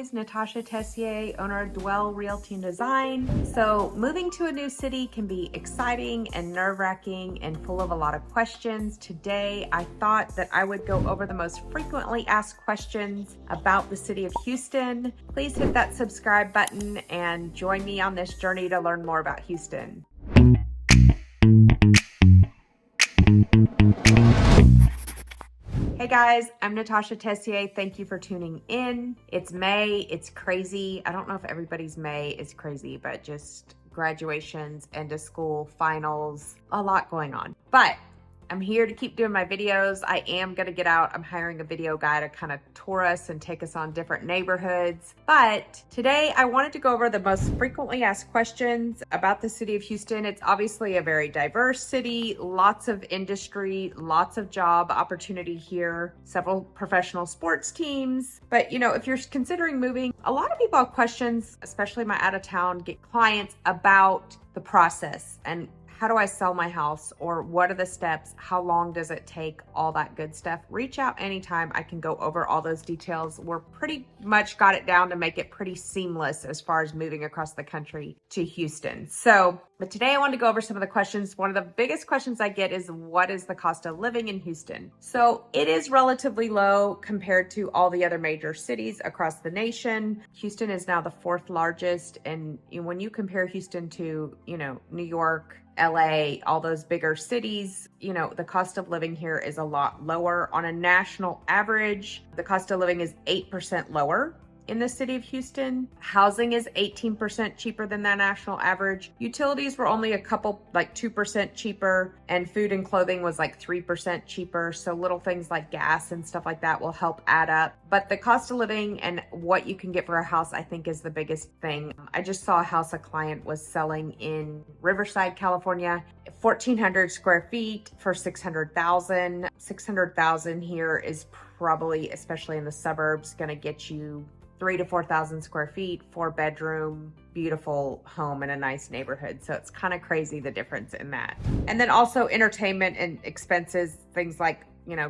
guys, Natasha Tessier, owner of Dwell Realty and Design. So moving to a new city can be exciting and nerve-wracking and full of a lot of questions. Today, I thought that I would go over the most frequently asked questions about the city of Houston. Please hit that subscribe button and join me on this journey to learn more about Houston. Hey guys, I'm Natasha Tessier. Thank you for tuning in. It's May, it's crazy. I don't know if everybody's May is crazy, but just graduations, end of school, finals, a lot going on. But I'm here to keep doing my videos. I am gonna get out. I'm hiring a video guy to kind of tour us and take us on different neighborhoods. But today I wanted to go over the most frequently asked questions about the city of Houston. It's obviously a very diverse city, lots of industry, lots of job opportunity here, several professional sports teams. But you know, if you're considering moving, a lot of people have questions, especially my out of town clients, about the process and how do I sell my house, or what are the steps? How long does it take? All that good stuff. Reach out anytime. I can go over all those details. We're pretty much got it down to make it pretty seamless as far as moving across the country to Houston. But today I wanted to go over some of the questions. One of the biggest questions I get is, what is the cost of living in Houston? So it is relatively low compared to all the other major cities across the nation. Houston is now the 4th largest. And when you compare Houston to, New York, LA, all those bigger cities, the cost of living here is a lot lower. On a national average, the cost of living is 8% lower in the city of Houston. Housing is 18% cheaper than that national average. Utilities were only a couple, like 2% cheaper, and food and clothing was like 3% cheaper. So little things like gas and stuff like that will help add up. But the cost of living and what you can get for a house, I think, is the biggest thing. I just saw a house a client was selling in Riverside, California, 1,400 square feet for $600,000. $600,000 here is probably, especially in the suburbs, going to get you 3,000 to 4,000 square feet, 4-bedroom, beautiful home in a nice neighborhood. So it's kind of crazy the difference in that. And then also entertainment and expenses, things like,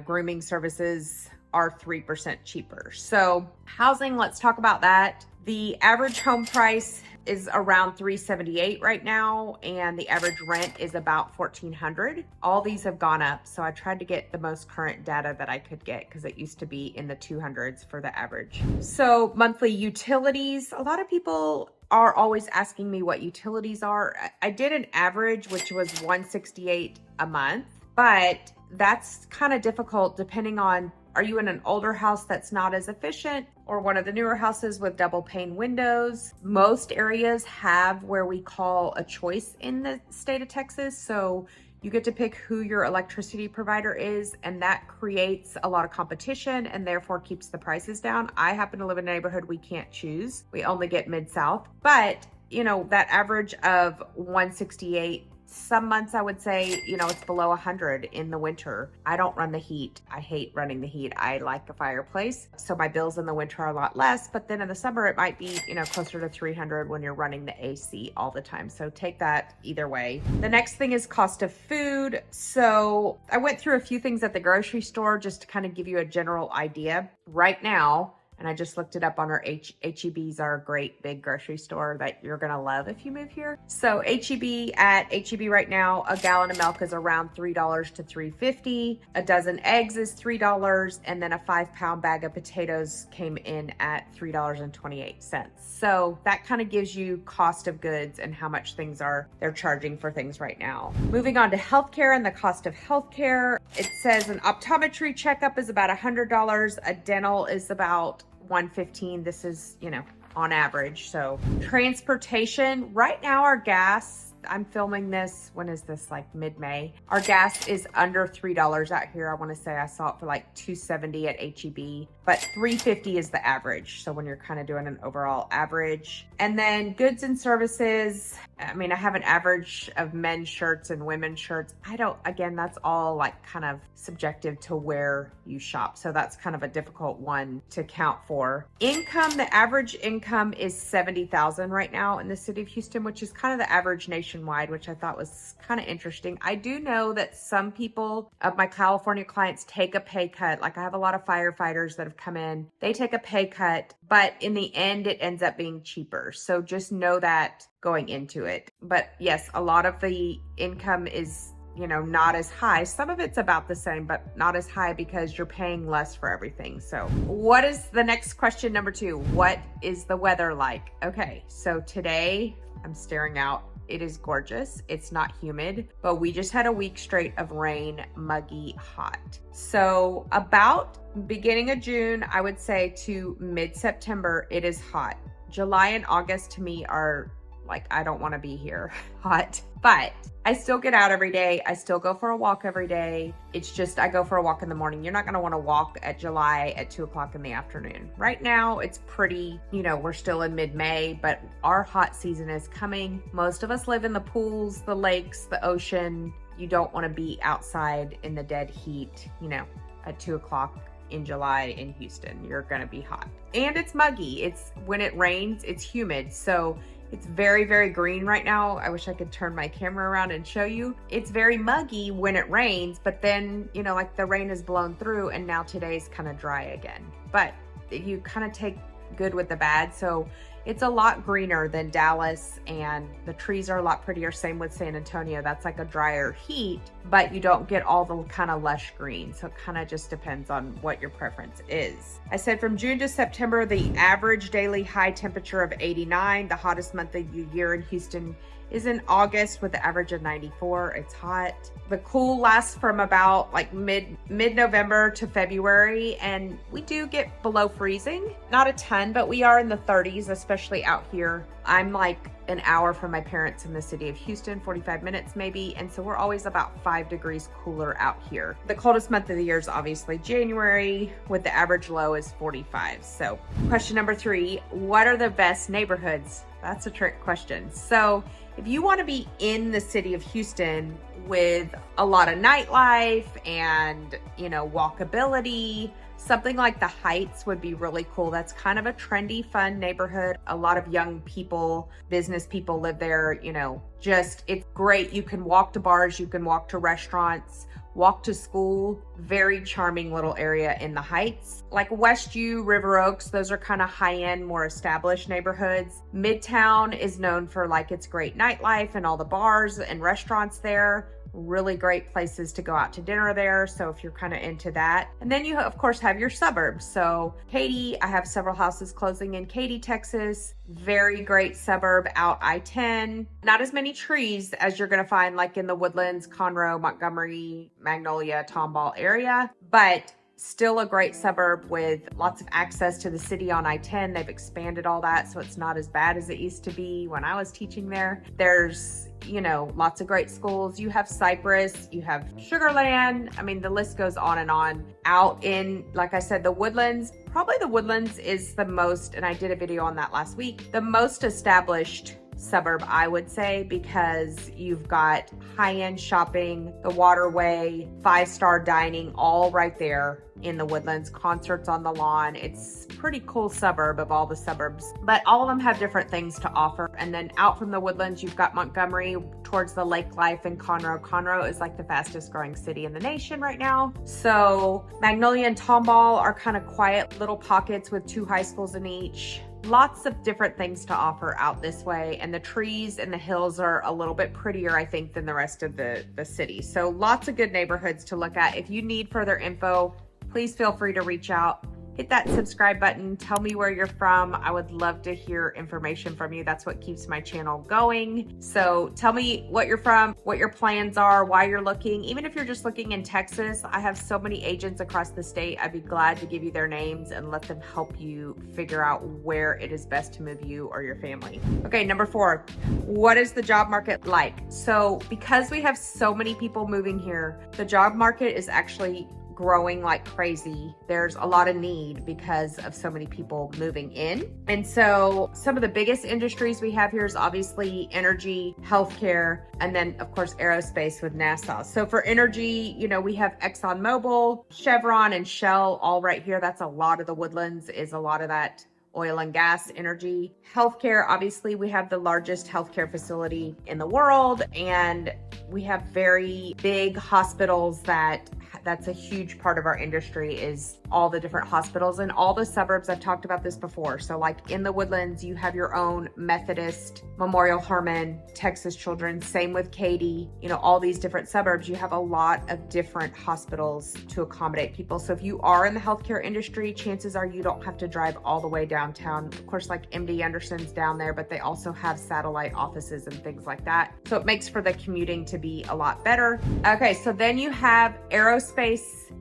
grooming services are 3% cheaper. So housing, let's talk about that. The average home price is around $378 right now, and the average rent is about $1,400. All these have gone up, so I tried to get the most current data that I could get because it used to be in the 200s for the average. So monthly utilities, a lot of people are always asking me what utilities are. I did an average, which was $168 a month, but that's kind of difficult depending on, are you in an older house that's not as efficient or one of the newer houses with double pane windows? Most areas have where we call a choice in the state of Texas. So you get to pick who your electricity provider is, and that creates a lot of competition and therefore keeps the prices down. I happen to live in a neighborhood we can't choose. We only get Mid-South, but that average of 168, some months I would say, it's below 100 in the winter. I don't run the heat. I hate running the heat. I like a fireplace. So my bills in the winter are a lot less, but then in the summer it might be, closer to 300 when you're running the AC all the time. So take that either way. The next thing is cost of food. So I went through a few things at the grocery store just to kind of give you a general idea. Right now, and I just looked it up on our H-E-B's, are a great big grocery store that you're gonna love if you move here. So at H-E-B right now, a gallon of milk is around $3 to $3.50. A dozen eggs is $3, and then a 5-pound bag of potatoes came in at $3.28. So that kind of gives you cost of goods and how much they're charging for things right now. Moving on to healthcare and the cost of healthcare, it says an optometry checkup is about $100. A dental is about $115. This is, on average. So transportation, right now our gas, I'm filming this, when is this, like mid-May? Our gas is under $3 out here. I want to say I saw it for like $2.70 at H-E-B, but $3.50 is the average. So when you're kind of doing an overall average. And then goods and services, I have an average of men's shirts and women's shirts. Again, that's all like kind of subjective to where you shop. So that's kind of a difficult one to count for. Income, the average income is $70,000 right now in the city of Houston, which is kind of the average nation nationwide, which I thought was kind of interesting. I do know that some people of my California clients take a pay cut. Like I have a lot of firefighters that have come in, they take a pay cut, but in the end, it ends up being cheaper. So just know that going into it. But yes, a lot of the income is not as high. Some of it's about the same, but not as high because you're paying less for everything. So what is the next question? Number 2, what is the weather like? Okay, so today I'm staring out. It is gorgeous. It's not humid, but we just had a week straight of rain, muggy, hot. So about beginning of June, I would say to mid-September, it is hot. July and August to me are like, I don't want to be here, hot, but I still get out every day. I still go for a walk every day. It's just, I go for a walk in the morning. You're not going to want to walk at July at 2:00 in the afternoon. Right now it's pretty, we're still in mid-May, but our hot season is coming. Most of us live in the pools, the lakes, the ocean. You don't want to be outside in the dead heat, at 2:00 in July in Houston. You're going to be hot and it's muggy. It's when it rains, it's humid. So it's very, very green right now. I wish I could turn my camera around and show you. It's very muggy when it rains, but then, like the rain is blown through and now today's kind of dry again. But you kind of take good with the bad. So it's a lot greener than Dallas and the trees are a lot prettier. Same with San Antonio. That's like a drier heat, but you don't get all the kind of lush green. So it kind of just depends on what your preference is. I said from June to September, the average daily high temperature of 89. The hottest month of the year in Houston is in August with the average of 94. It's hot. The cool lasts from about like mid-November to February, and we do get below freezing. Not a ton, but we are in the 30s, especially out here. I'm like an hour from my parents in the city of Houston, 45 minutes maybe, and so we're always about 5 degrees cooler out here. The coldest month of the year is obviously January, with the average low is 45. So question number 3, what are the best neighborhoods? That's a trick question. So if you want to be in the city of Houston with a lot of nightlife and, walkability, something like the Heights would be really cool. That's kind of a trendy, fun neighborhood. A lot of young people, business people live there, it's great. You can walk to bars, you can walk to restaurants, walk to school. Very charming little area in the Heights. Like Westview, River Oaks, those are kind of high-end, more established neighborhoods. Midtown is known for like its great nightlife and all the bars and restaurants there. Really great places to go out to dinner there. So if you're kind of into that. And then you of course have your suburbs. So Katy, I have several houses closing in Katy, Texas. Very great suburb out I-10. Not as many trees as you're going to find like in the Woodlands, Conroe, Montgomery, Magnolia, Tomball area, but still a great suburb with lots of access to the city on I-10. They've expanded all that, so it's not as bad as it used to be when I was teaching there. There's, lots of great schools. You have Cypress, you have Sugarland. I mean, the list goes on and on. Out in, like I said, the Woodlands, probably the Woodlands is the most, and I did a video on that last week, the most established suburb, I would say, because you've got high-end shopping, the Waterway, 5-star dining, all right there in the Woodlands, concerts on the lawn. It's a pretty cool suburb of all the suburbs, but all of them have different things to offer. And then out from the Woodlands, you've got Montgomery towards the lake life and Conroe. Conroe is like the fastest growing city in the nation right now. So Magnolia and Tomball are kind of quiet little pockets with 2 high schools in each. Lots of different things to offer out this way, and the trees and the hills are a little bit prettier, I think, than the rest of the city. So lots of good neighborhoods to look at. If you need further info, please feel free to reach out. Hit that subscribe button. Tell me where you're from. I would love to hear information from you. That's what keeps my channel going. So tell me what you're from, what your plans are, why you're looking. Even if you're just looking in Texas, I have so many agents across the state. I'd be glad to give you their names and let them help you figure out where it is best to move you or your family. Okay, number 4, what is the job market like? So because we have so many people moving here, the job market is actually growing like crazy. There's a lot of need because of so many people moving in. And so some of the biggest industries we have here is obviously energy, healthcare, and then of course aerospace with NASA. So for energy, we have ExxonMobil, Chevron, and Shell all right here. That's a lot of the Woodlands, is a lot of that oil and gas, energy. Healthcare, obviously, we have the largest healthcare facility in the world, and we have very big hospitals that's a huge part of our industry, is all the different hospitals and all the suburbs. I've talked about this before. So like in the Woodlands, you have your own Methodist, Memorial Hermann, Texas Children's, same with Katy, all these different suburbs. You have a lot of different hospitals to accommodate people. So if you are in the healthcare industry, chances are you don't have to drive all the way downtown. Of course, like MD Anderson's down there, but they also have satellite offices and things like that. So it makes for the commuting to be a lot better. Okay, so then you have aerospace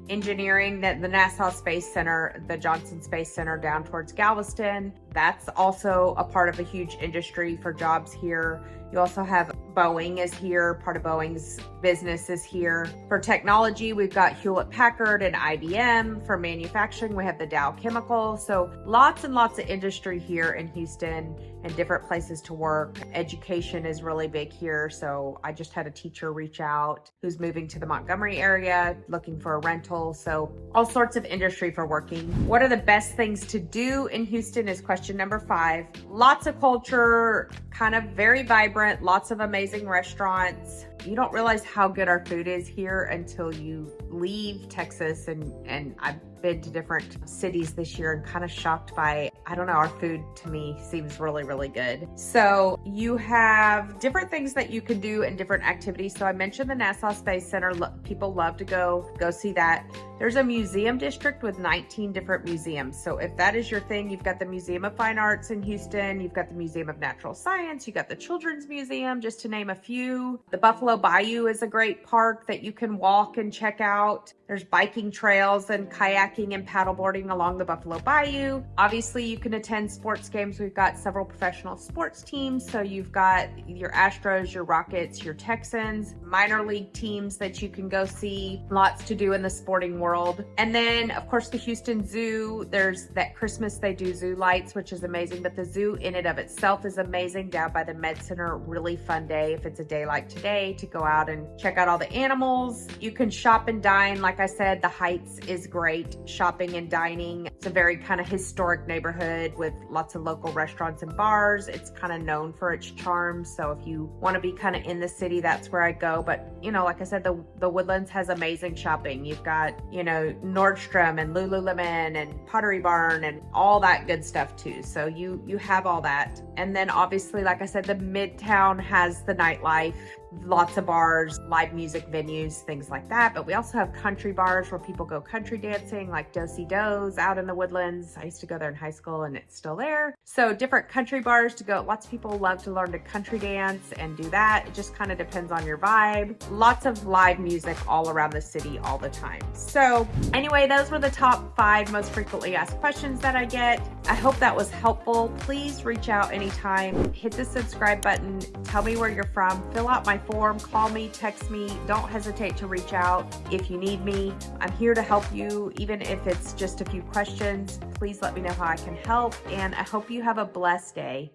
engineering, the NASA Space Center, the Johnson Space Center down towards Galveston. That's also a part of a huge industry for jobs here. You also have Boeing is here. Part of Boeing's business is here. For technology, we've got Hewlett Packard and IBM. For manufacturing, we have the Dow Chemical. So lots and lots of industry here in Houston and different places to work. Education is really big here. So I just had a teacher reach out who's moving to the Montgomery area, looking for a rental. So all sorts of industry for working. What are the best things to do in Houston is question number 5. Lots of culture, kind of very vibrant, lots of amazing restaurants. You don't realize how good our food is here until you leave Texas, and I've been to different cities this year and kind of shocked by, our food to me seems really, really good. So you have different things that you can do and different activities. So I mentioned the NASA Space Center. People love to go see that. There's a museum district with 19 different museums. So if that is your thing, you've got the Museum of Fine Arts in Houston, you've got the Museum of Natural Science, you got the Children's Museum, just to name a few. The Buffalo Bayou is a great park that you can walk and check out. There's biking trails and kayaking and paddleboarding along the Buffalo Bayou. Obviously, you can attend sports games. We've got several professional sports teams. So you've got your Astros, your Rockets, your Texans, minor league teams that you can go see. Lots to do in the sporting world. And then, of course, the Houston Zoo. There's that Christmas, they do zoo lights, which is amazing. But the zoo in and of itself is amazing down by the Med Center. Really fun day if it's a day like today to go out and check out all the animals. You can shop and dine. Like I said, the Heights is great. Shopping and dining. It's a very kind of historic neighborhood with lots of local restaurants and bars. It's kind of known for its charm. So if you want to be kind of in the city, that's where I go. But, like I said, the Woodlands has amazing shopping. You've got, Nordstrom and Lululemon and Pottery Barn and all that good stuff too. So you have all that. And then obviously, like I said, the Midtown has the nightlife. Lots of bars, live music venues, things like that. But we also have country bars where people go country dancing, like Do-Si Do's out in the Woodlands. I used to go there in high school and it's still there. So different country bars to go. Lots of people love to learn to country dance and do that. It just kind of depends on your vibe. Lots of live music all around the city all the time. So anyway, those were the top 5 most frequently asked questions that I get. I hope that was helpful. Please reach out anytime. Hit the subscribe button. Tell me where you're from. Fill out my form, call me, text me. Don't hesitate to reach out if you need me. I'm here to help you, even if it's just a few questions. Please let me know how I can help, and I hope you have a blessed day.